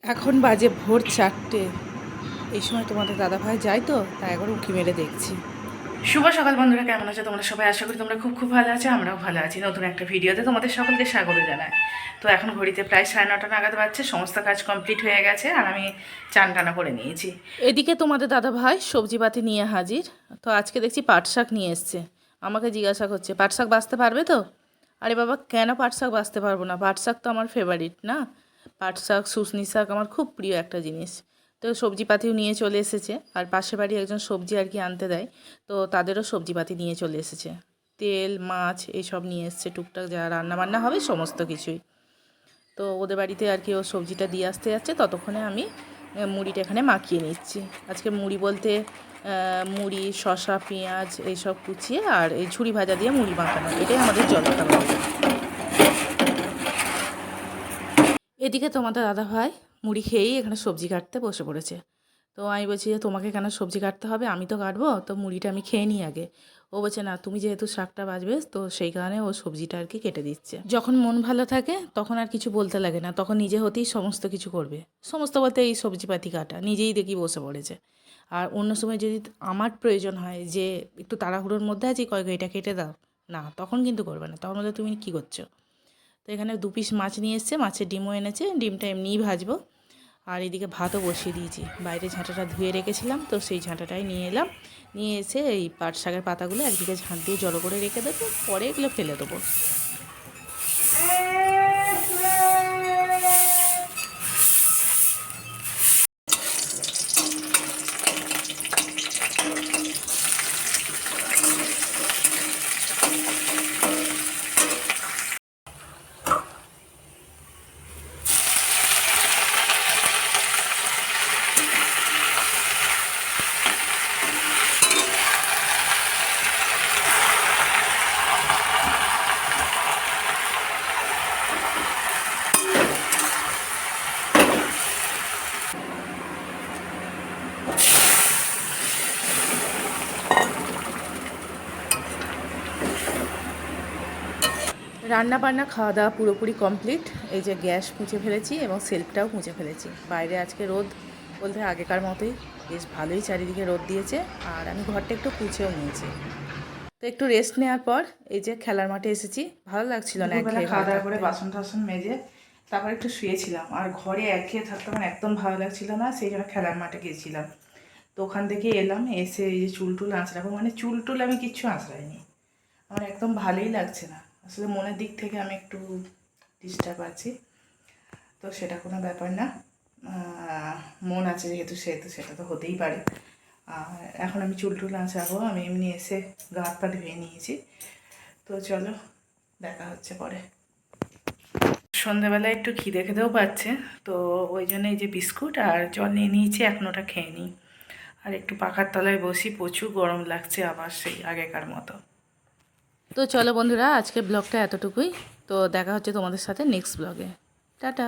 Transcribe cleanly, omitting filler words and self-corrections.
এখন বাজে ভোর 4টে। এই সময় তোমাদের দাদাভাই যায় তো, তাই একবার উঁকি মেরে দেখছি। শুভ সকাল বন্ধুরা, কেমন আছো তোমরা সবাই? আশা করি তোমরা খুব খুব ভালো আছো, আমরাও ভালো আছি। নতুন একটা ভিডিওতে তোমাদের সকলকে স্বাগত জানাই। তো এখন ঘড়িতে প্রায় 9:30 নাগাদ বাজছে, সমস্ত কাজ কমপ্লিট হয়ে গেছে আর আমি চান টানা করে নিয়েছি। এদিকে তোমাদের দাদাভাই সবজিপাতি নিয়ে হাজির। তো আজকে দেখছি পাট শাক নিয়ে এসছে। আমাকে জিজ্ঞাসা করছে পাট শাক বাছতে পারবে তো। আরে বাবা, কেন পাট শাক বাছতে পারবো না? পাট শাক তো আমার ফেভারিট না। পাট শাক, শুশনি শাক আমার খুব প্রিয় একটা জিনিস। তো সবজিপাতিও নিয়ে চলে এসেছে, আর পাশের বাড়ি একজন সবজি আর কি আনতে দেয়, তো তাদেরও সবজিপাতি নিয়ে চলে এসেছে। তেল, মাছ এইসব নিয়ে এসছে, টুকটাক যা রান্নাবান্না হবে সমস্ত কিছুই। তো ওদের বাড়িতে আর কি ও সবজিটা দিয়ে আসতে যাচ্ছে, ততক্ষণে আমি মুড়িটা এখানে মাখিয়ে নিচ্ছি। আজকে মুড়ি বলতে মুড়ি, শসা, পেঁয়াজ এইসব কুচিয়ে আর এই ঝুড়ি ভাজা দিয়ে মুড়ি মাখানো, এটাই আমাদের জলখাবার। এদিকে তোমাদের দাদাভাই মুড়ি খেয়েই এখানে সবজি কাটতে বসে পড়েছে। তো আমি বলছি যে তোমাকে কেন সবজি কাটতে হবে, আমি তো কাটবো, তো মুড়িটা আমি খেয়ে নিই আগে। ও বলছে না, তুমি যেহেতু শাকটা বাজবে, তো সেই কারণে ও সবজিটা আর কি কেটে দিচ্ছে। যখন মন ভালো থাকে তখন আর কিছু বলতে লাগে না, তখন নিজে হতেই সমস্ত কিছু করবে। সমস্ত বলতে এই সবজিপাতি কাটা নিজেই দেখি বসে পড়েছে। আর অন্য সময় যদি আমার প্রয়োজন হয় যে একটু তাড়াহুড়োর মধ্যে আছি, কয়েক এটা কেটে দাও, না তখন কিন্তু করবে না, তখন বলতে তুমি কী করছো। তো এখানে 2 পিস মাছ নিয়ে এসছে, মাছের ডিমও এনেছে, ডিমটা এমনিই ভাজবো। আর এদিকে ভাতও বসিয়ে দিয়েছি, বাইরে ঝাঁটাটা ধুয়ে রেখেছিলাম, তো সেই ঝাঁটাটাই নিয়ে এলাম। নিয়ে এসে এই পাট শাকের পাতাগুলো একদিকে ঝাঁট দিয়ে জড়ো করে রেখে দেবো, পরে এগুলো ফেলে দেবো। রান্না বান্না খাওয়া দাওয়া পুরোপুরি কমপ্লিট। এই যে গ্যাস মুছে ফেলেছি এবং সেলফটাও মুছে ফেলেছি। বাইরে আজকে রোদ বলতে আগেকার মতোই বেশ ভালোই চারিদিকে রোদ দিয়েছে, আর আমি ঘরটা একটু মুছেও নিয়েছি। তো একটু রেস্ট নেওয়ার পর এই যে খেলার মাঠে এসেছি। ভালো লাগছিল না, একঘেয়ে খাওয়া দাওয়া করে বাসন টাসন মেজে তারপর একটু শুয়েছিলাম, আর ঘরে একঘেয়ে থাকতে আমার একদম ভালো লাগছিল না, সেই জন্য খেলার মাঠে গিয়েছিলাম। তো ওখান থেকে এলাম, এসে এই যে চুল টুল আঁচড়াবো, মানে চুল টুল আমি কিচ্ছু আঁচড়াইনি, আমার একদম ভালোই লাগছে না। আসলে মনের দিক থেকে আমি একটু ডিস্টার্ব আছি, তো সেটা কোনো ব্যাপার না। মন আছে যেহেতু সেহেতু সেটা তো হতেই পারে। আর এখন আমি চুল টুল আঁচড়াবো, আমি এমনি এসে গা হাত পা ধুয়ে নিয়েছি। তো চলো দেখা হচ্ছে পরে। সন্ধ্যাবেলায় একটু খিদে খেতেও পাচ্ছে, তো ওই জন্য এই যে বিস্কুট আর জল নিয়ে নিয়েছি, এখন ওটা খেয়ে নিই। আর একটু পাখার তলায় বসি, প্রচুর গরম লাগছে আবার সেই আগেকার মতো। তো চলো বন্ধুরা, আজকের ব্লগটা এতটুকুই। তো দেখা হচ্ছে তোমাদের সাথে নেক্সট ব্লগে। টাটা।